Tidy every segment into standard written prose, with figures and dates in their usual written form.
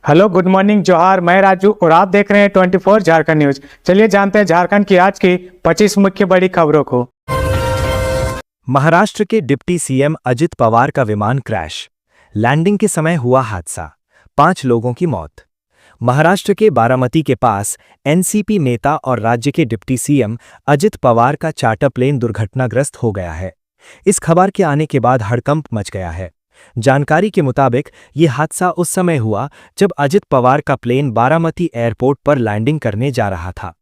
Hello, good morning, जोहार। मैं राजू और आप देख रहे हैं 24 झारखंड न्यूज। चलिए जानते हैं झारखंड की आज की 25 मुख्य बड़ी खबरों को। महाराष्ट्र के डिप्टी सीएम अजित पवार का विमान क्रैश। लैंडिंग के समय हुआ हादसा, 5 लोगों की मौत। महाराष्ट्र के बारामती के पास एनसीपी नेता और राज्य के डिप्टी सीएम अजित पवार का चार्टर प्लेन दुर्घटनाग्रस्त हो गया है। इस खबर के आने के बाद हड़कंप मच गया है। जानकारी के मुताबिक ये हादसा उस समय हुआ जब अजित पवार का प्लेन बारामती एयरपोर्ट पर लैंडिंग करने जा रहा था।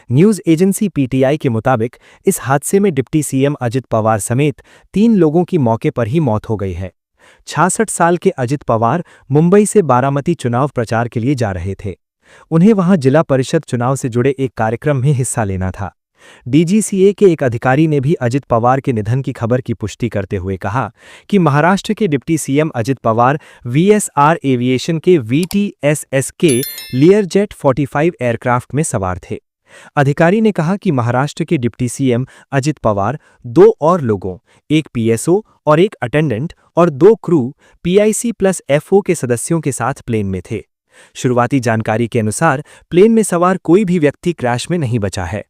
न्यूज एजेंसी पीटीआई के मुताबिक इस हादसे में डिप्टी सीएम अजित पवार समेत 3 लोगों की मौके पर ही मौत हो गई है। 66 साल के अजित पवार मुंबई से बारामती चुनाव प्रचार के लिए जा रहे थे। उन्हें वहां जिला परिषद चुनाव से जुड़े एक कार्यक्रम में हिस्सा लेना था। डीजीसीए के एक अधिकारी ने भी अजित पवार के निधन की खबर की पुष्टि करते हुए कहा कि महाराष्ट्र के deputy CM Ajit Pawar VSR aviation के VTSSK लियरजेट 45 एयरक्राफ्ट में सवार थे। अधिकारी ने कहा कि महाराष्ट्र के डिप्टी सीएम अजित पवार 2 और लोगों, एक पीएसओ और एक अटेंडेंट और 2 क्रू PIC+FO के सदस्यों के साथ प्लेन में थे। शुरुआती जानकारी के अनुसार प्लेन में सवार कोई भी व्यक्ति क्रैश में नहीं बचा है।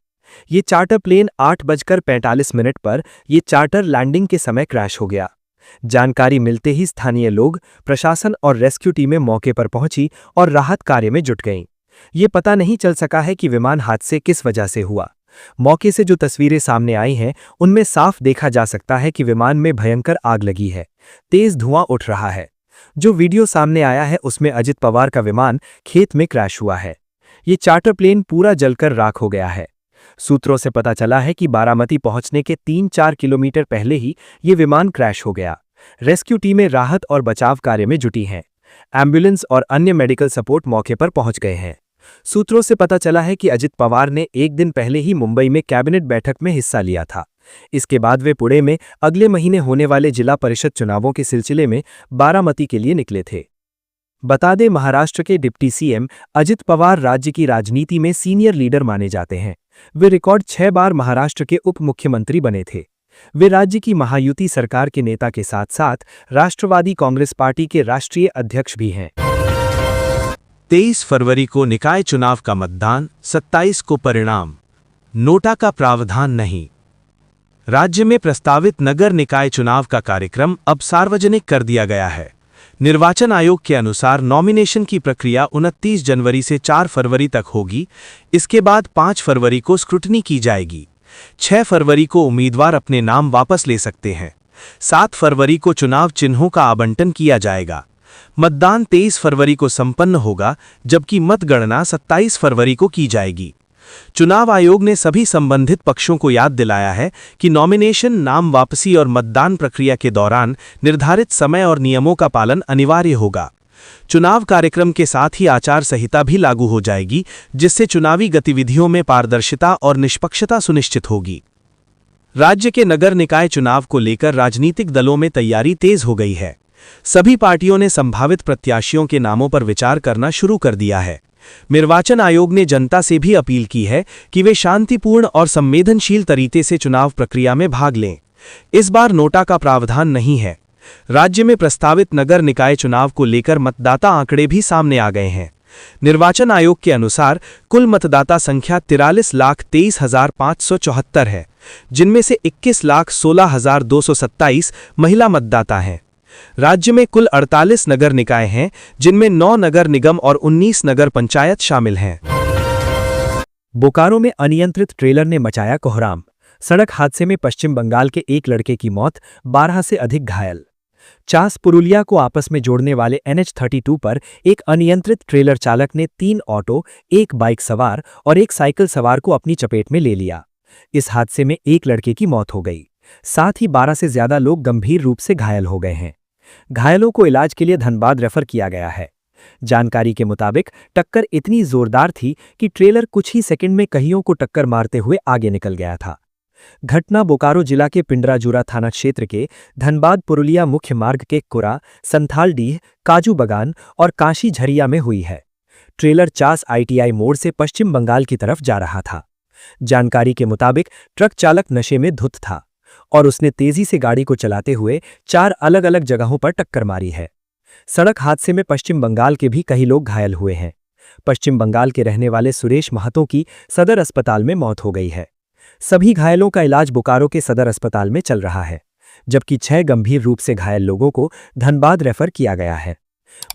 ये चार्टर प्लेन 8:45 पर ये चार्टर लैंडिंग के समय क्रैश हो गया। जानकारी मिलते ही स्थानीय लोग, प्रशासन और रेस्क्यू टीमें मौके पर पहुंची और राहत कार्य में जुट गईं। ये पता नहीं चल सका है कि विमान हादसे किस वजह से हुआ। मौके से जो तस्वीरें सामने आई हैं, उनमें साफ देखा जा सकता है कि विमान में भयंकर आग लगी है, तेज धुआं उठ रहा है। जो वीडियो सामने आया है उसमें अजित पवार का विमान खेत में क्रैश हुआ है। ये चार्टर प्लेन पूरा जलकर राख हो गया है। सूत्रों से पता चला है कि बारामती पहुंचने के 3-4 किलोमीटर पहले ही ये विमान क्रैश हो गया। रेस्क्यू टीमें राहत और बचाव कार्य में जुटी हैं। एम्बुलेंस और अन्य मेडिकल सपोर्ट मौके पर पहुंच गए हैं। सूत्रों से पता चला है कि अजित पवार ने एक दिन पहले ही मुंबई में कैबिनेट बैठक में हिस्सा लिया था। इसके बाद वे पुणे में अगले महीने होने वाले जिला परिषद चुनावों के सिलसिले में बारामती के लिए निकले थे। बता दें, महाराष्ट्र के डिप्टी सीएम अजित पवार राज्य की राजनीति में सीनियर लीडर माने जाते हैं। वे रिकॉर्ड 6 बार महाराष्ट्र के उप मुख्यमंत्री बने थे। वे राज्य की महायुति सरकार के नेता के साथ साथ राष्ट्रवादी कांग्रेस पार्टी के राष्ट्रीय अध्यक्ष भी हैं। 23 फरवरी को निकाय चुनाव का मतदान, 27 को परिणाम। नोटा का प्रावधान नहीं। राज्य में प्रस्तावित नगर निकाय चुनाव का कार्यक्रम अब सार्वजनिक कर दिया गया है। निर्वाचन आयोग के अनुसार नॉमिनेशन की प्रक्रिया 29 जनवरी से 4 फरवरी तक होगी। इसके बाद 5 फरवरी को स्क्रूटनी की जाएगी। 6 फरवरी को उम्मीदवार अपने नाम वापस ले सकते हैं। 7 फरवरी को चुनाव चिन्हों का आवंटन किया जाएगा। मतदान 23 फरवरी को संपन्न होगा, जबकि मतगणना 27 फरवरी को की जाएगी। चुनाव आयोग ने सभी संबंधित पक्षों को याद दिलाया है कि नॉमिनेशन, नाम वापसी और मतदान प्रक्रिया के दौरान निर्धारित समय और नियमों का पालन अनिवार्य होगा। चुनाव कार्यक्रम के साथ ही आचार संहिता भी लागू हो जाएगी, जिससे चुनावी गतिविधियों में पारदर्शिता और निष्पक्षता सुनिश्चित होगी। राज्य के नगर निकाय चुनाव को लेकर राजनीतिक दलों में तैयारी तेज हो गई है। सभी पार्टियों ने संभावित प्रत्याशियों के नामों पर विचार करना शुरू कर दिया है। निर्वाचन आयोग ने जनता से भी अपील की है कि वे शांतिपूर्ण और संवेदनशील तरीके से चुनाव प्रक्रिया में भाग लें। इस बार नोटा का प्रावधान नहीं है। राज्य में प्रस्तावित नगर निकाय चुनाव को लेकर मतदाता आंकड़े भी सामने आ गए हैं। निर्वाचन आयोग के अनुसार कुल मतदाता संख्या 43,23,574 है, जिनमें से 21,16,227 महिला मतदाता हैं। राज्य में कुल 48 नगर निकाय हैं, जिनमें 9 नगर निगम और 19 नगर पंचायत शामिल हैं। बोकारो में अनियंत्रित ट्रेलर ने मचाया कोहराम। सड़क हादसे में पश्चिम बंगाल के एक लड़के की मौत, 12 से अधिक घायल। चास पुरुलिया को आपस में जोड़ने वाले NH32 पर एक अनियंत्रित ट्रेलर चालक ने 3 ऑटो, एक बाइक सवार और एक साइकिल सवार को अपनी चपेट में ले लिया। इस हादसे में एक लड़के की मौत हो गई, साथ ही 12 से ज्यादा लोग गंभीर रूप से घायल हो गए हैं। घायलों को इलाज के लिए धनबाद रेफर किया गया है। जानकारी के मुताबिक टक्कर इतनी जोरदार थी कि ट्रेलर कुछ ही सेकंड में कहियों को टक्कर मारते हुए आगे निकल गया था। घटना बोकारो जिला के पिंडराजुरा थाना क्षेत्र के धनबाद पुरुलिया मुख्य मार्ग के कुरा, संथालडीह, काजू बगान और काशी झरिया में हुई है। ट्रेलर चास ITI मोड़ से पश्चिम बंगाल की तरफ जा रहा था। जानकारी के मुताबिक ट्रक चालक नशे में धुत था और उसने तेजी से गाड़ी को चलाते हुए 4 अलग अलग जगहों पर टक्कर मारी है। सड़क हादसे में पश्चिम बंगाल के भी कई लोग घायल हुए हैं। पश्चिम बंगाल के रहने वाले सुरेश महतो की सदर अस्पताल में मौत हो गई है। सभी घायलों का इलाज बोकारो के सदर अस्पताल में चल रहा है, जबकि 6 गंभीर रूप से घायल लोगों को धनबाद रेफर किया गया है।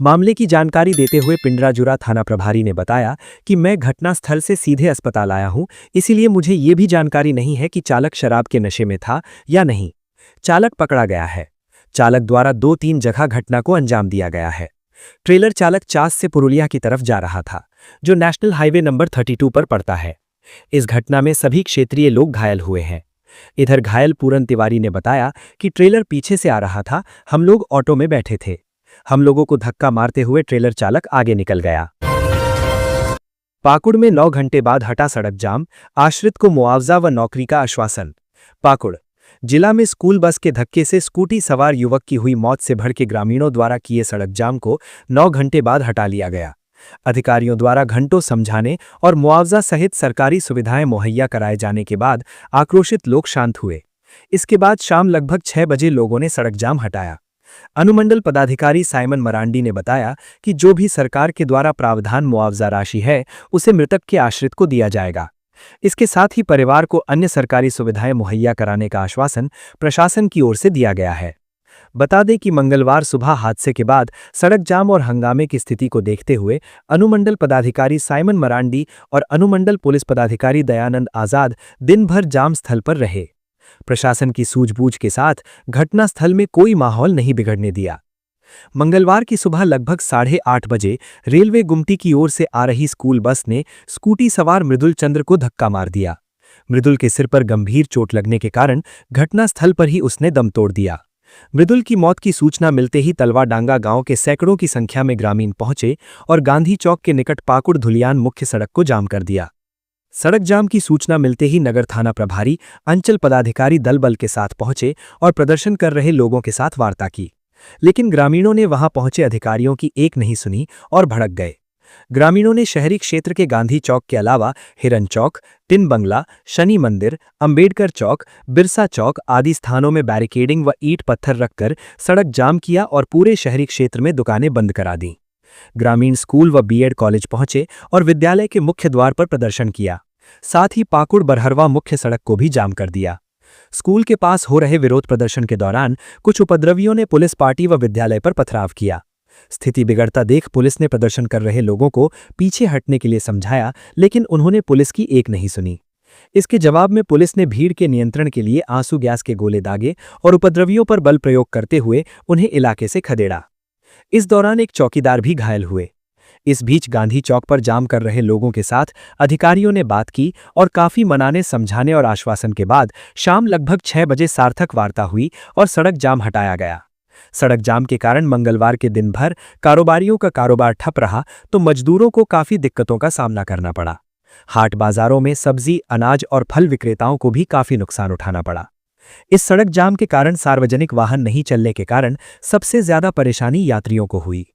मामले की जानकारी देते हुए पिंडराजुरा थाना प्रभारी ने बताया कि मैं घटनास्थल से सीधे अस्पताल आया हूं, इसीलिए मुझे ये भी जानकारी नहीं है कि चालक शराब के नशे में था या नहीं। चालक पकड़ा गया है। चालक द्वारा 2-3 जगह घटना को अंजाम दिया गया है। ट्रेलर चालक चास से पुरुलिया की तरफ जा रहा था, जो नेशनल हाईवे नंबर 32 पर पड़ता है। इस घटना में सभी क्षेत्रीय लोग घायल हुए हैं। इधर घायल पूरन तिवारी ने बताया कि ट्रेलर पीछे से आ रहा था, हम लोग ऑटो में बैठे थे। हम लोगों को धक्का मारते हुए ट्रेलर चालक आगे निकल गया। पाकुड़ में 9 घंटे बाद हटा सड़क जाम, आश्रित को मुआवजा व नौकरी का आश्वासन। पाकुड़ जिला में स्कूल बस के धक्के से स्कूटी सवार युवक की हुई मौत से भड़के ग्रामीणों द्वारा किए सड़क जाम को 9 घंटे बाद हटा लिया गया। अधिकारियों द्वारा घंटों समझाने और मुआवजा सहित सरकारी सुविधाएं मुहैया कराए जाने के बाद आक्रोशित लोग शांत हुए। इसके बाद शाम लगभग 6 बजे लोगों ने सड़क जाम हटाया। अनुमंडल पदाधिकारी साइमन मरांडी ने बताया कि जो भी सरकार के द्वारा प्रावधान मुआवजा राशि है, उसे मृतक के आश्रित को दिया जाएगा। इसके साथ ही परिवार को अन्य सरकारी सुविधाएं मुहैया कराने का आश्वासन प्रशासन की ओर से दिया गया है। बता दें कि मंगलवार सुबह हादसे के बाद सड़क जाम और हंगामे की स्थिति को देखते हुए अनुमंडल पदाधिकारी साइमन मरांडी और अनुमंडल पुलिस पदाधिकारी दयानंद आजाद दिन भर जाम स्थल पर रहे। प्रशासन की सूझबूझ के साथ घटनास्थल में कोई माहौल नहीं बिगड़ने दिया। मंगलवार की सुबह लगभग 8:30 बजे रेलवे गुमटी की ओर से आ रही स्कूल बस ने स्कूटी सवार मृदुल चंद्र को धक्का मार दिया। मृदुल के सिर पर गंभीर चोट लगने के कारण घटनास्थल पर ही उसने दम तोड़ दिया। मृदुल की मौत की सूचना मिलते ही तलवाडांगा गांव के सैकड़ों की संख्या में ग्रामीण पहुंचे और गांधी चौक के निकट पाकुड़ धुलियान मुख्य सड़क को जाम कर दिया। सड़क जाम की सूचना मिलते ही नगर थाना प्रभारी अंचल पदाधिकारी दल बल के साथ पहुंचे और प्रदर्शन कर रहे लोगों के साथ वार्ता की, लेकिन ग्रामीणों ने वहां पहुंचे अधिकारियों की एक नहीं सुनी और भड़क गए। ग्रामीणों ने शहरी क्षेत्र के गांधी चौक के अलावा हिरन चौक, टिन बंगला, शनि मंदिर, अंबेडकर चौक, बिरसा चौक आदि स्थानों में बैरिकेडिंग व ईंट पत्थर रखकर सड़क जाम किया और पूरे शहरी क्षेत्र में दुकानें बंद करा दी। ग्रामीण स्कूल व बीएड कॉलेज पहुंचे और विद्यालय के मुख्य द्वार पर प्रदर्शन किया। साथ ही पाकुड़ बरहरवा मुख्य सड़क को भी जाम कर दिया। स्कूल के पास हो रहे विरोध प्रदर्शन के दौरान कुछ उपद्रवियों ने पुलिस पार्टी व विद्यालय पर पथराव किया। स्थिति बिगड़ता देख पुलिस ने प्रदर्शन कर रहे लोगों को पीछे हटने के लिए समझाया, लेकिन उन्होंने पुलिस की एक नहीं सुनी। इसके जवाब में पुलिस ने भीड़ के नियंत्रण के लिए आंसू गैस के गोले दागे और उपद्रवियों पर बल प्रयोग करते हुए उन्हें इलाके से खदेड़ा। इस दौरान एक चौकीदार भी घायल हुए। इस बीच गांधी चौक पर जाम कर रहे लोगों के साथ अधिकारियों ने बात की और काफी मनाने समझाने और आश्वासन के बाद शाम लगभग 6 बजे सार्थक वार्ता हुई और सड़क जाम हटाया गया। सड़क जाम के कारण मंगलवार के दिन भर कारोबारियों का कारोबार ठप रहा तो मजदूरों को काफी दिक्कतों का सामना करना पड़ा। हाट बाजारों में सब्जी, अनाज और फल विक्रेताओं को भी काफी नुकसान उठाना पड़ा। इस सड़क जाम के कारण सार्वजनिक वाहन नहीं चलने के कारण सबसे ज्यादा परेशानी यात्रियों को हुई।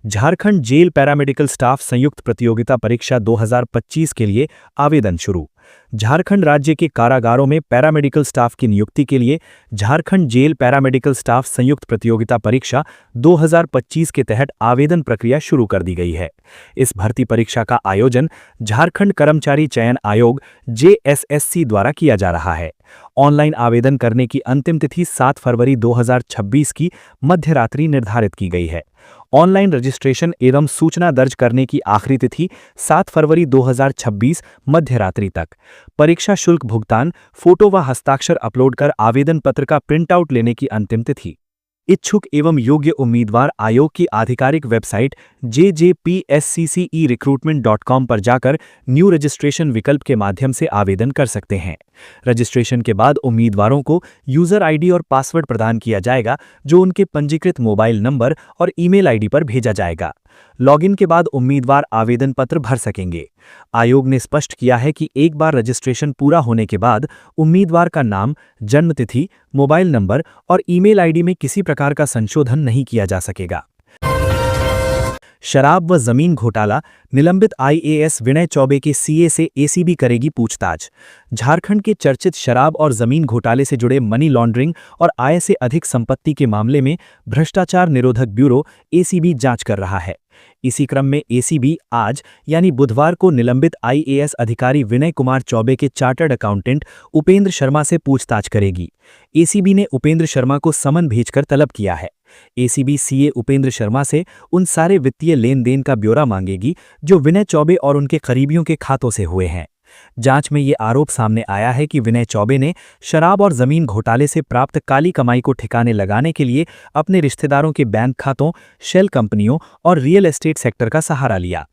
झारखंड जेल पैरामेडिकल स्टाफ संयुक्त प्रतियोगिता परीक्षा 2025 के लिए आवेदन शुरू। झारखंड राज्य के कारागारों में पैरामेडिकल स्टाफ की नियुक्ति के लिए झारखंड जेल पैरामेडिकल स्टाफ संयुक्त प्रतियोगिता परीक्षा 2025 के तहत आवेदन प्रक्रिया शुरू कर दी गई है। इस भर्ती परीक्षा का आयोजन झारखंड कर्मचारी चयन आयोग JSSC द्वारा किया जा रहा है। ऑनलाइन आवेदन करने की अंतिम तिथि 7 फरवरी 2026 की मध्यरात्रि निर्धारित की गई है। ऑनलाइन रजिस्ट्रेशन एवं सूचना दर्ज करने की आखिरी तिथि 7 फरवरी 2026 मध्यरात्रि तक। परीक्षा शुल्क भुगतान, फोटो व हस्ताक्षर अपलोड कर आवेदन पत्र का प्रिंट आउट लेने की अंतिम तिथि। इच्छुक एवं योग्य उम्मीदवार आयोग की आधिकारिक वेबसाइट jjpsccerecruitment.com पर जाकर न्यू रजिस्ट्रेशन विकल्प के माध्यम से आवेदन कर सकते हैं। रजिस्ट्रेशन के बाद उम्मीदवारों को यूजर आईडी और पासवर्ड प्रदान किया जाएगा, जो उनके पंजीकृत मोबाइल नंबर और ईमेल आईडी पर भेजा जाएगा। लॉगिन के बाद उम्मीदवार आवेदन पत्र भर सकेंगे। आयोग ने स्पष्ट किया है कि एक बार रजिस्ट्रेशन पूरा होने के बाद उम्मीदवार का नाम, जन्मतिथि, मोबाइल नंबर और ईमेल आईडी में किसी प्रकार का संशोधन नहीं किया जा सकेगा। शराब व जमीन घोटाला, निलंबित आईएएस विनय चौबे के सीए से एसीबी करेगी पूछताछ। झारखंड के चर्चित शराब और जमीन घोटाले से जुड़े मनी लॉन्ड्रिंग और आय से अधिक संपत्ति के मामले में भ्रष्टाचार निरोधक ब्यूरो एसीबी जांच कर रहा है। इसी क्रम में एसीबी आज यानी बुधवार को निलंबित आईएएस अधिकारी विनय कुमार चौबे के चार्टर्ड अकाउंटेंट उपेंद्र शर्मा से पूछताछ करेगी। एसीबी ने उपेंद्र शर्मा को समन भेजकर तलब किया है। एसीबी सीए उपेंद्र शर्मा से उन सारे वित्तीय लेन देन का ब्यौरा मांगेगी जो विनय चौबे और उनके करीबियों के खातों से हुए हैं। जांच में ये आरोप सामने आया है कि विनय चौबे ने शराब और जमीन घोटाले से प्राप्त काली कमाई को ठिकाने लगाने के लिए अपने रिश्तेदारों के बैंक खातों, शेल कंपनियों और रियल एस्टेट सेक्टर का सहारा लिया।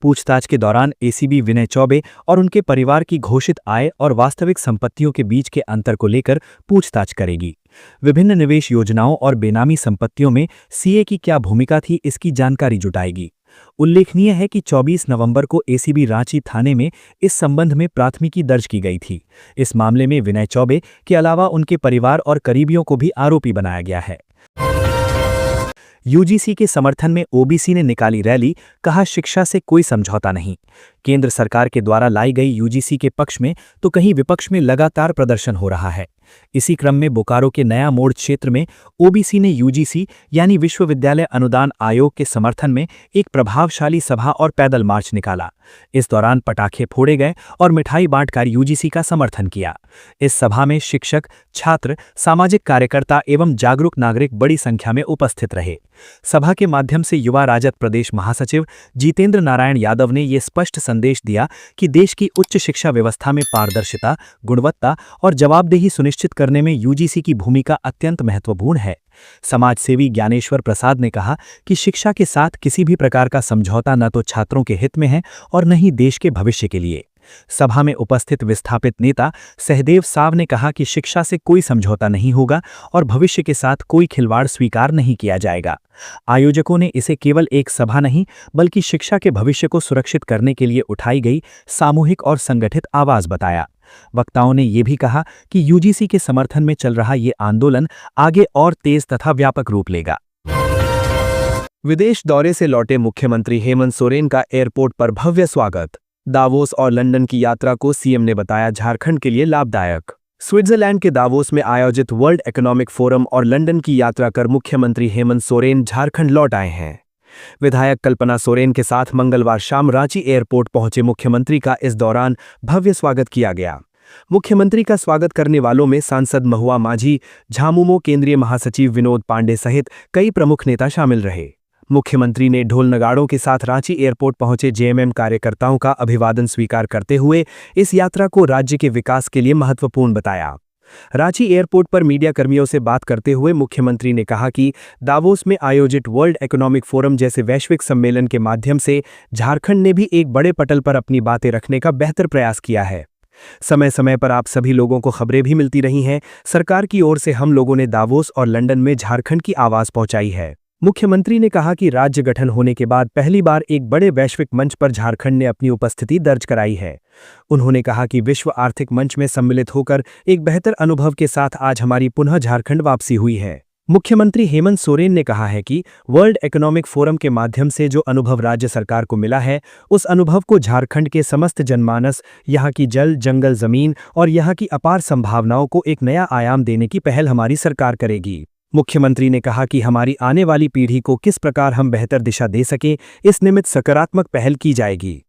पूछताछ के दौरान एसीबी विनय चौबे और उनके परिवार की घोषित आय और वास्तविक संपत्तियों के बीच के अंतर को लेकर पूछताछ करेगी। विभिन्न निवेश योजनाओं और बेनामी संपत्तियों में सीए की क्या भूमिका थी, इसकी जानकारी जुटाएगी। उल्लेखनीय है कि 24 नवंबर को एसीबी रांची थाने में इस संबंध में प्राथमिकी दर्ज की गई थी। इस मामले में विनय चौबे के अलावा उनके परिवार और करीबियों को भी आरोपी बनाया गया है। यूजीसी के समर्थन में ओबीसी ने निकाली रैली, कहा शिक्षा से कोई समझौता नहीं। केंद्र सरकार के द्वारा लाई गई यूजीसी के पक्ष में तो कहीं विपक्ष में लगातार प्रदर्शन हो रहा है। इसी क्रम में बोकारो के नया मोड़ क्षेत्र में ओबीसी ने यूजीसी यानी विश्वविद्यालय अनुदान आयोग के समर्थन में एक प्रभावशाली सभा और पैदल मार्च निकाला। इस दौरान पटाखे फोड़े गए और मिठाई बांटकर यूजीसी का समर्थन किया। इस सभा में शिक्षक, छात्र, सामाजिक कार्यकर्ता एवं जागरूक नागरिक बड़ी संख्या में उपस्थित रहे। सभा के माध्यम से युवा राजद प्रदेश महासचिव जितेंद्र नारायण यादव ने ये स्पष्ट संदेश दिया कि देश की उच्च शिक्षा व्यवस्था में पारदर्शिता, गुणवत्ता और जवाबदेही सुनिश्चित करने में यूजीसी की भूमिका अत्यंत महत्वपूर्ण है। समाजसेवी ज्ञानेश्वर प्रसाद ने कहा कि शिक्षा के साथ किसी भी प्रकार का समझौता न तो छात्रों के हित में है और न ही देश के भविष्य के लिए। सभा में उपस्थित विस्थापित नेता सहदेव साव ने कहा कि शिक्षा से कोई समझौता नहीं होगा और भविष्य के साथ कोई खिलवाड़ स्वीकार नहीं किया जाएगा। आयोजकों ने इसे केवल एक सभा नहीं बल्कि शिक्षा के भविष्य को सुरक्षित करने के लिए उठाई गई सामूहिक और संगठित आवाज बताया। वक्ताओं ने ये भी कहा कि यूजीसी के समर्थन में चल रहा ये आंदोलन आगे और तेज तथा व्यापक रूप लेगा। विदेश दौरे से लौटे मुख्यमंत्री हेमंत सोरेन का एयरपोर्ट पर भव्य स्वागत। दावोस और लंदन की यात्रा को सीएम ने बताया झारखंड के लिए लाभदायक। स्विट्जरलैंड के दावोस में आयोजित वर्ल्ड इकोनॉमिक फोरम और लंदन की यात्रा कर मुख्यमंत्री हेमंत सोरेन झारखंड लौट आए हैं। विधायक कल्पना सोरेन के साथ मंगलवार शाम रांची एयरपोर्ट पहुंचे मुख्यमंत्री का इस दौरान भव्य स्वागत किया गया। मुख्यमंत्री का स्वागत करने वालों में सांसद महुआ माझी, झामुमो केंद्रीय महासचिव विनोद पांडे सहित कई प्रमुख नेता शामिल रहे। मुख्यमंत्री ने ढोल नगाड़ों के साथ रांची एयरपोर्ट पहुंचे जेएमएम कार्यकर्ताओं का अभिवादन स्वीकार करते हुए इस यात्रा को राज्य के विकास के लिए महत्वपूर्ण बताया। रांची एयरपोर्ट पर मीडिया कर्मियों से बात करते हुए मुख्यमंत्री ने कहा कि दावोस में आयोजित वर्ल्ड इकोनॉमिक फोरम जैसे वैश्विक सम्मेलन के माध्यम से झारखंड ने भी एक बड़े पटल पर अपनी बातें रखने का बेहतर प्रयास किया है। समय समय पर आप सभी लोगों को खबरें भी मिलती रही हैं। सरकार की ओर से हम लोगों ने दावोस और लंदन में झारखंड की आवाज पहुंचाई है। मुख्यमंत्री ने कहा कि राज्य गठन होने के बाद पहली बार एक बड़े वैश्विक मंच पर झारखंड ने अपनी उपस्थिति दर्ज कराई है। उन्होंने कहा कि विश्व आर्थिक मंच में सम्मिलित होकर एक बेहतर अनुभव के साथ आज हमारी पुनः झारखंड वापसी हुई है। मुख्यमंत्री हेमंत सोरेन ने कहा है कि वर्ल्ड इकोनॉमिक फोरम के माध्यम से जो अनुभव राज्य सरकार को मिला है, उस अनुभव को झारखंड के समस्त जनमानस, यहाँ की जल, जंगल, जमीन और यहाँ की अपार संभावनाओं को एक नया आयाम देने की पहल हमारी सरकार करेगी। मुख्यमंत्री ने कहा कि हमारी आने वाली पीढ़ी को किस प्रकार हम बेहतर दिशा दे सकें, इस निमित्त सकारात्मक पहल की जाएगी।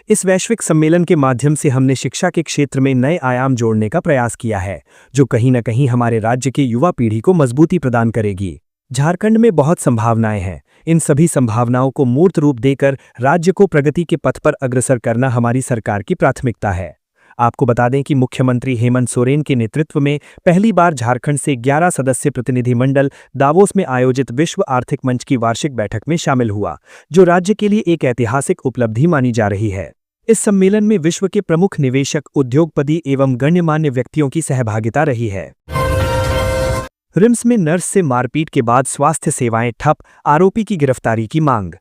इस वैश्विक सम्मेलन के माध्यम से हमने शिक्षा के क्षेत्र में नए आयाम जोड़ने का प्रयास किया है, जो कहीं न कहीं हमारे राज्य की युवा पीढ़ी को मजबूती प्रदान करेगी। झारखंड में बहुत संभावनाएं हैं। इन सभी संभावनाओं को मूर्त रूप देकर राज्य को प्रगति के पथ पर अग्रसर करना हमारी सरकार की प्राथमिकता है। आपको बता दें कि मुख्यमंत्री हेमंत सोरेन के नेतृत्व में पहली बार झारखंड से 11 सदस्य प्रतिनिधिमंडल दावोस में आयोजित विश्व आर्थिक मंच की वार्षिक बैठक में शामिल हुआ, जो राज्य के लिए एक ऐतिहासिक उपलब्धि मानी जा रही है। इस सम्मेलन में विश्व के प्रमुख निवेशक, उद्योगपति एवं गण्यमान्य व्यक्तियों की सहभागिता रही है। रिम्स में नर्स से मारपीट के बाद स्वास्थ्य सेवाएं ठप, आरोपी की गिरफ्तारी की मांग।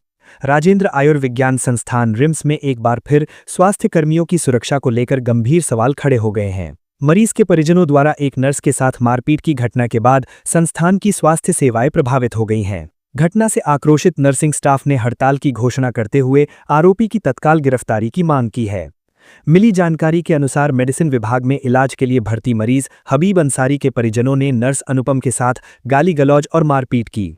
राजेंद्र आयुर्विज्ञान संस्थान रिम्स में एक बार फिर स्वास्थ्य कर्मियों की सुरक्षा को लेकर गंभीर सवाल खड़े हो गए हैं। मरीज के परिजनों द्वारा एक नर्स के साथ मारपीट की घटना के बाद संस्थान की स्वास्थ्य सेवाएं प्रभावित हो गई हैं। घटना से आक्रोशित नर्सिंग स्टाफ ने हड़ताल की घोषणा करते हुए आरोपी की तत्काल गिरफ्तारी की मांग की है। मिली जानकारी के अनुसार मेडिसिन विभाग में इलाज के लिए भर्ती मरीज हबीब अंसारी के परिजनों ने नर्स अनुपम के साथ गाली गलौज और मारपीट की।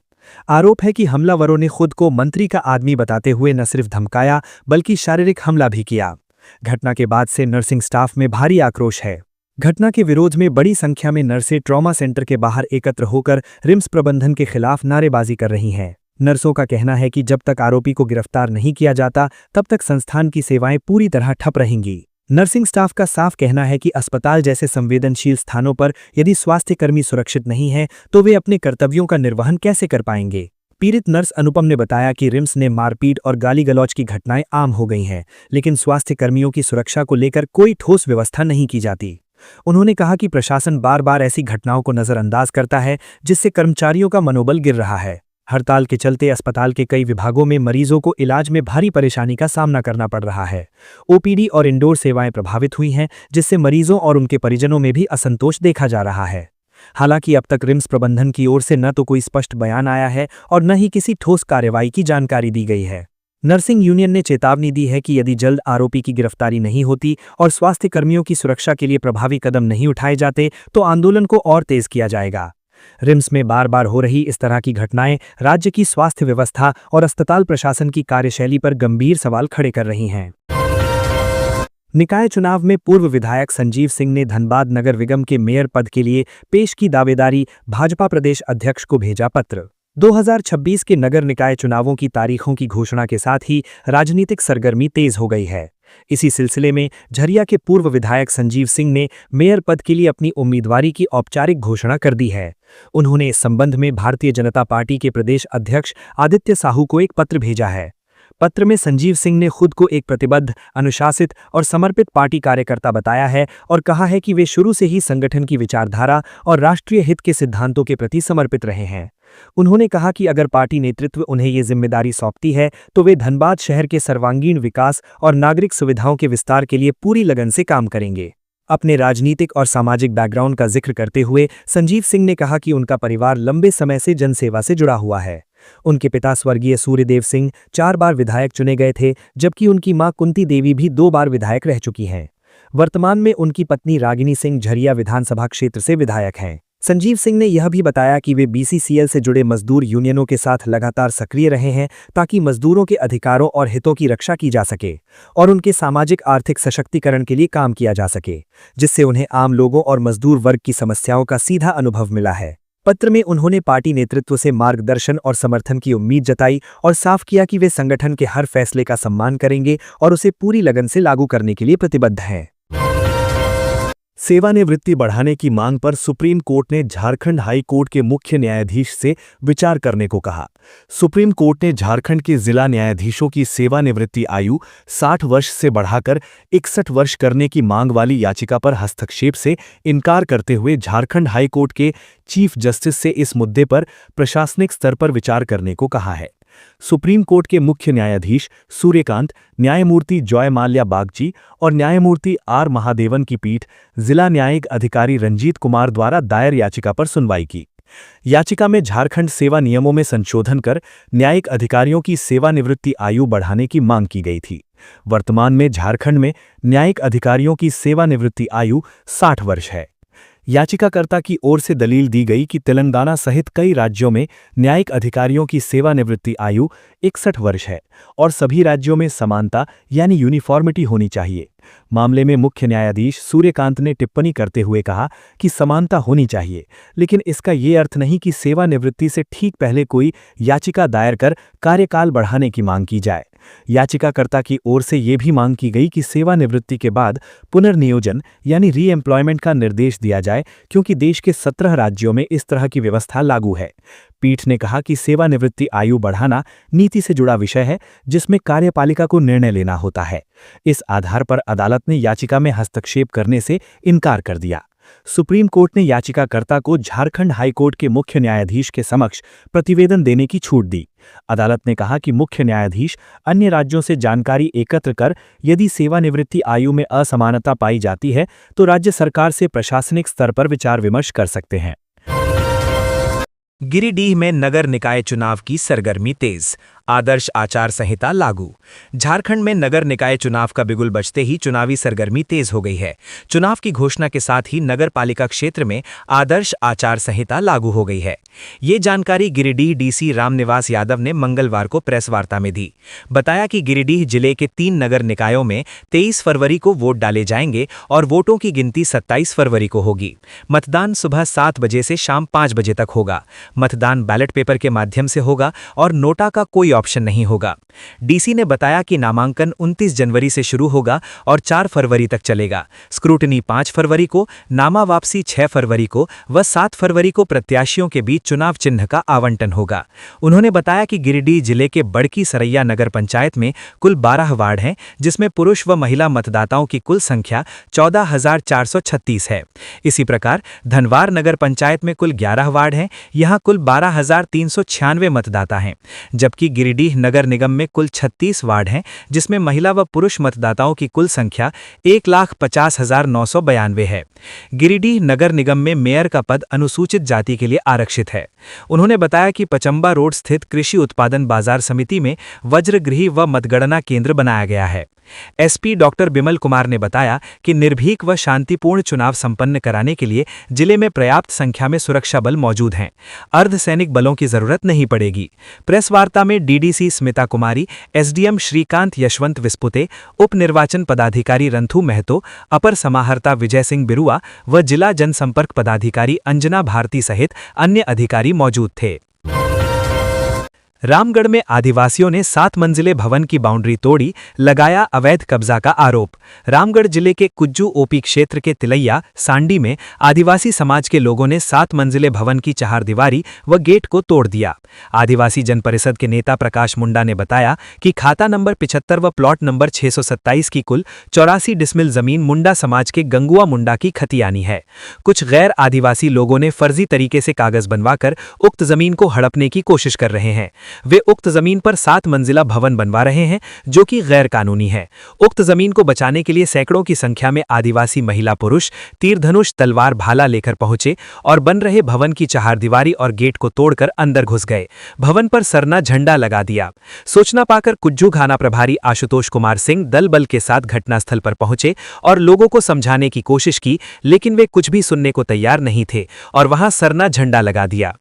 आरोप है कि हमलावरों ने खुद को मंत्री का आदमी बताते हुए न सिर्फ धमकाया बल्कि शारीरिक हमला भी किया। घटना के बाद से नर्सिंग स्टाफ में भारी आक्रोश है। घटना के विरोध में बड़ी संख्या में नर्सें ट्रॉमा सेंटर के बाहर एकत्र होकर रिम्स प्रबंधन के खिलाफ नारेबाजी कर रही हैं। नर्सों का कहना है कि जब तक आरोपी को गिरफ्तार नहीं किया जाता तब तक संस्थान की सेवाएं पूरी तरह ठप रहेंगी। नर्सिंग स्टाफ का साफ कहना है कि अस्पताल जैसे संवेदनशील स्थानों पर यदि स्वास्थ्यकर्मी सुरक्षित नहीं हैं तो वे अपने कर्तव्यों का निर्वहन कैसे कर पाएंगे। पीड़ित नर्स अनुपम ने बताया कि रिम्स ने मारपीट और गाली गलौज की घटनाएं आम हो गई हैं, लेकिन स्वास्थ्यकर्मियों की सुरक्षा को लेकर कोई ठोस व्यवस्था नहीं की जाती। उन्होंने कहा कि प्रशासन बार बार ऐसी घटनाओं को नजरअंदाज करता है, जिससे कर्मचारियों का मनोबल गिर रहा है। हड़ताल के चलते अस्पताल के कई विभागों में मरीजों को इलाज में भारी परेशानी का सामना करना पड़ रहा है। ओपीडी और इंडोर सेवाएं प्रभावित हुई हैं, जिससे मरीजों और उनके परिजनों में भी असंतोष देखा जा रहा है। हालांकि अब तक रिम्स प्रबंधन की ओर से न तो कोई स्पष्ट बयान आया है और न ही किसी ठोस कार्रवाई की जानकारी दी गई है। नर्सिंग यूनियन ने चेतावनी दी है कि यदि जल्द आरोपी की गिरफ्तारी नहीं होती और स्वास्थ्य कर्मियों की सुरक्षा के लिए प्रभावी कदम नहीं उठाए जाते तो आंदोलन को और तेज किया जाएगा। रिम्स में बार बार हो रही इस तरह की घटनाएं राज्य की स्वास्थ्य व्यवस्था और अस्पताल प्रशासन की कार्यशैली पर गंभीर सवाल खड़े कर रही हैं। निकाय चुनाव में पूर्व विधायक संजीव सिंह ने धनबाद नगर निगम के मेयर पद के लिए पेश की दावेदारी, भाजपा प्रदेश अध्यक्ष को भेजा पत्र। 2026 के नगर निकाय चुनावों की तारीखों की घोषणा के साथ ही राजनीतिक सरगर्मी तेज हो गई है। इसी सिलसिले में झरिया के पूर्व विधायक संजीव सिंह ने मेयर पद के लिए अपनी उम्मीदवारी की औपचारिक घोषणा कर दी है। उन्होंने इस संबंध में भारतीय जनता पार्टी के प्रदेश अध्यक्ष आदित्य साहू को एक पत्र भेजा है। पत्र में संजीव सिंह ने खुद को एक प्रतिबद्ध, अनुशासित और समर्पित पार्टी कार्यकर्ता बताया है और कहा है कि वे शुरू से ही संगठन की विचारधारा और राष्ट्रीय हित के सिद्धांतों के प्रति समर्पित रहे हैं। उन्होंने कहा कि अगर पार्टी नेतृत्व उन्हें ये जिम्मेदारी सौंपती है तो वे धनबाद शहर के सर्वांगीण विकास और नागरिक सुविधाओं के विस्तार के लिए पूरी लगन से काम करेंगे। अपने राजनीतिक और सामाजिक बैकग्राउंड का जिक्र करते हुए संजीव सिंह ने कहा कि उनका परिवार लंबे समय से जनसेवा से जुड़ा हुआ है। उनके पिता स्वर्गीय सूर्यदेव सिंह 4 बार विधायक चुने गए थे, जबकि उनकी मां कुंती देवी भी 2 बार विधायक रह चुकी हैं। वर्तमान में उनकी पत्नी रागिनी सिंह झरिया विधानसभा क्षेत्र से विधायक हैं। संजीव सिंह ने यह भी बताया कि वे बीसीसीएल से जुड़े मजदूर यूनियनों के साथ लगातार सक्रिय रहे हैं ताकि मजदूरों के अधिकारों और हितों की रक्षा की जा सके और उनके सामाजिक आर्थिक सशक्तिकरण के लिए काम किया जा सके, जिससे उन्हें आम लोगों और मजदूर वर्ग की समस्याओं का सीधा अनुभव मिला है। पत्र में उन्होंने पार्टी नेतृत्व से मार्गदर्शन और समर्थन की उम्मीद जताई और साफ किया कि वे संगठन के हर फैसले का सम्मान करेंगे और उसे पूरी लगन से लागू करने के लिए प्रतिबद्ध हैं। सेवानिवृत्ति बढ़ाने की मांग पर सुप्रीम कोर्ट ने झारखंड हाई कोर्ट के मुख्य न्यायाधीश से विचार करने को कहा। सुप्रीम कोर्ट ने झारखंड के जिला न्यायाधीशों की सेवानिवृत्ति आयु 60 वर्ष से बढ़ाकर 61 वर्ष करने की मांग वाली याचिका पर हस्तक्षेप से इनकार करते हुए झारखंड हाई कोर्ट के चीफ जस्टिस से इस मुद्दे पर प्रशासनिक स्तर पर विचार करने को कहा है। सुप्रीम कोर्ट के मुख्य न्यायाधीश सूर्यकांत, न्यायमूर्ति जॉय माल्या बागची और न्यायमूर्ति आर महादेवन की पीठ जिला न्यायिक अधिकारी रंजीत कुमार द्वारा दायर याचिका पर सुनवाई की। याचिका में झारखंड सेवा नियमों में संशोधन कर न्यायिक अधिकारियों की सेवानिवृत्ति आयु बढ़ाने की मांग की गई थी। वर्तमान में झारखंड में न्यायिक अधिकारियों की सेवानिवृत्ति आयु 60 वर्ष है। याचिकाकर्ता की ओर से दलील दी गई कि तेलंगाना सहित कई राज्यों में न्यायिक अधिकारियों की सेवानिवृत्ति आयु 61 वर्ष है और सभी राज्यों में समानता यानी यूनिफॉर्मिटी होनी चाहिए। मामले में मुख्य न्यायाधीश सूर्यकांत ने टिप्पणी करते हुए कहा कि समानता होनी चाहिए, लेकिन इसका ये अर्थ नहीं कि सेवानिवृत्ति से ठीक पहले कोई याचिका दायर कर कार्यकाल बढ़ाने की मांग की जाए। याचिकाकर्ता की ओर से ये भी मांग की गई कि सेवानिवृत्ति के बाद पुनर्नियोजन यानी रीएम्प्लॉयमेंट का निर्देश दिया जाए, क्योंकि देश के 17 राज्यों में इस तरह की व्यवस्था लागू है। पीठ ने कहा कि सेवानिवृत्ति आयु बढ़ाना नीति से जुड़ा विषय है, जिसमें कार्यपालिका को निर्णय लेना होता है। इस आधार पर अदालत ने याचिका में हस्तक्षेप करने से इनकार कर दिया। सुप्रीम कोर्ट ने याचिकाकर्ता को झारखंड हाईकोर्ट के मुख्य न्यायाधीश के समक्ष प्रतिवेदन देने की छूट दी। अदालत ने कहा कि मुख्य न्यायाधीश अन्य राज्यों से जानकारी एकत्र कर यदि सेवानिवृत्ति आयु में असमानता पाई जाती है तो राज्य सरकार से प्रशासनिक स्तर पर विचार विमर्श कर सकते हैं। गिरिडीह में नगर निकाय चुनाव की सरगर्मी तेज, आदर्श आचार संहिता लागू। झारखंड में नगर निकाय चुनाव का बिगुल बजते ही चुनावी सरगर्मी तेज हो गई है। चुनाव की घोषणा के साथ ही नगर पालिका क्षेत्र में आदर्श आचार संहिता लागू हो गई है। ये जानकारी गिरिडीह डीसी रामनिवास यादव ने मंगलवार को प्रेस वार्ता में दी। बताया कि गिरिडीह जिले के 3 नगर निकायों में 23 फरवरी को वोट डाले जाएंगे और वोटों की गिनती 27 फरवरी को होगी। मतदान सुबह 7 बजे से शाम 5 बजे तक होगा। मतदान बैलेट पेपर के माध्यम से होगा और नोटा का कोई ऑप्शन नहीं होगा। डीसी ने बताया कि नामांकन 29 जनवरी से शुरू होगा और 4 फरवरी तक चलेगा। स्क्रूटनी 5 फरवरी को, नामा वापसी 6 फरवरी को व 7 फरवरी को प्रत्याशियों के बीच चुनाव चिन्ह का आवंटन होगा। उन्होंने बताया कि गिरिडीह जिले के बड़की सरैया नगर पंचायत में कुल 12 वार्ड हैं, जिसमें पुरुष व महिला मतदाताओं की कुल संख्या 14,436 है। इसी प्रकार धनवार नगर पंचायत में कुल 11 वार्ड हैं, यहाँ कुल 12,396 मतदाता हैं, जबकि गिरिडीह नगर निगम में कुल 36 वार्ड हैं, जिसमें महिला व पुरुष मतदाताओं की कुल संख्या 1,50,992 है। गिरिडीह नगर निगम में मेयर का पद अनुसूचित जाति के लिए आरक्षित है। उन्होंने बताया कि पचंबा रोड स्थित कृषि उत्पादन बाजार समिति में वज्रगृह व मतगणना केंद्र बनाया गया है। एसपी डॉक्टर बिमल कुमार ने बताया कि निर्भीक व शांतिपूर्ण चुनाव संपन्न कराने के लिए जिले में पर्याप्त संख्या में सुरक्षा बल मौजूद हैं। अर्धसैनिक बलों की जरूरत नहीं पड़ेगी। प्रेस वार्ता में डीडीसी स्मिता कुमारी, एसडीएम श्रीकांत यशवंत विस्पुते, उप निर्वाचन पदाधिकारी रंथू महतो, अपर समाहर्ता विजय सिंह बिरुआ व जिला जनसंपर्क पदाधिकारी अंजना भारती सहित अन्य अधिकारी मौजूद थे। रामगढ़ में आदिवासियों ने 7 मंजिले भवन की बाउंड्री तोड़ी, लगाया अवैध कब्जा का आरोप। रामगढ़ जिले के कुज्जू ओपी क्षेत्र के तिलैया सांडी में आदिवासी समाज के लोगों ने 7 मंजिले भवन की चहारदीवारी व गेट को तोड़ दिया। आदिवासी जनपरिषद के नेता प्रकाश मुंडा ने बताया कि खाता नंबर 75 व प्लॉट नंबर 627 की कुल 84 डिसमिल जमीन मुंडा समाज के गंगुआ मुंडा की खतियानी है। कुछ गैर आदिवासी लोगों ने फर्जी तरीके से कागज बनवाकर उक्त जमीन को हड़पने की कोशिश कर रहे हैं। वे उक्त जमीन पर 7 मंजिला भवन बनवा रहे हैं, जो कि गैर कानूनी है। उक्त जमीन को बचाने के लिए सैकड़ों की संख्या में आदिवासी महिला पुरुष तीरधनुष तलवार भाला लेकर पहुंचे और बन रहे भवन की चहारदीवारी और गेट को तोड़कर अंदर घुस गए। भवन पर सरना झंडा लगा दिया। सूचना पाकर कुज्जू घाना प्रभारी आशुतोष कुमार सिंह दल बल के साथ घटनास्थल पर पहुंचे और लोगों को समझाने की कोशिश की, लेकिन वे कुछ भी सुनने को तैयार नहीं थे और वहां सरना झंडा लगा दिया।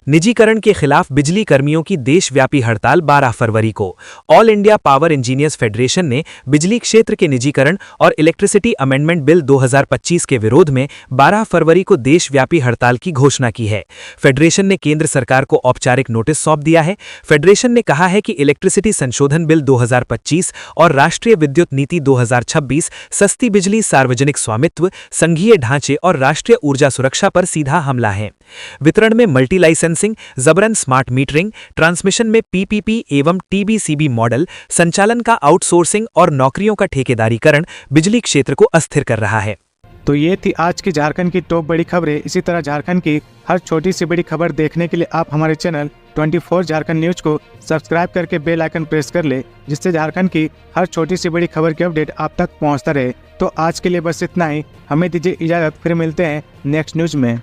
निजीकरण के खिलाफ बिजली कर्मियों की देशव्यापी हड़ताल 12 फरवरी को। All India power engineers federation ने बिजली क्षेत्र के निजीकरण और इलेक्ट्रिसिटी अमेंडमेंट बिल 2025 के विरोध में 12 फरवरी को देशव्यापी हड़ताल की घोषणा की है। फेडरेशन ने केंद्र सरकार को औपचारिक नोटिस सौंप दिया है। फेडरेशन ने कहा है कि इलेक्ट्रिसिटी संशोधन बिल 2025 और राष्ट्रीय विद्युत नीति 2026 सस्ती बिजली, सार्वजनिक स्वामित्व, संघीय ढांचे और राष्ट्रीय ऊर्जा सुरक्षा पर सीधा हमला है। वितरण में मल्टी लाइसेंसिंग, जबरन स्मार्ट मीटरिंग, ट्रांसमिशन में पीपीपी एवं टीबीसीबी मॉडल, संचालन का आउटसोर्सिंग और नौकरियों का ठेकेदारीकरण बिजली क्षेत्र को अस्थिर कर रहा है। तो ये थी आज की झारखंड की टॉप बड़ी खबरें। इसी तरह झारखंड की हर छोटी सी बड़ी खबर देखने के लिए आप हमारे चैनल 24 झारखंड न्यूज को सब्सक्राइब करके बेल आइकन प्रेस कर ले, जिससे झारखंड की हर छोटी सी बड़ी खबर की अपडेट आप तक पहुंचता रहे। तो आज के लिए बस इतना ही। हमें दीजिए इजाजत, फिर मिलते हैं नेक्स्ट न्यूज में।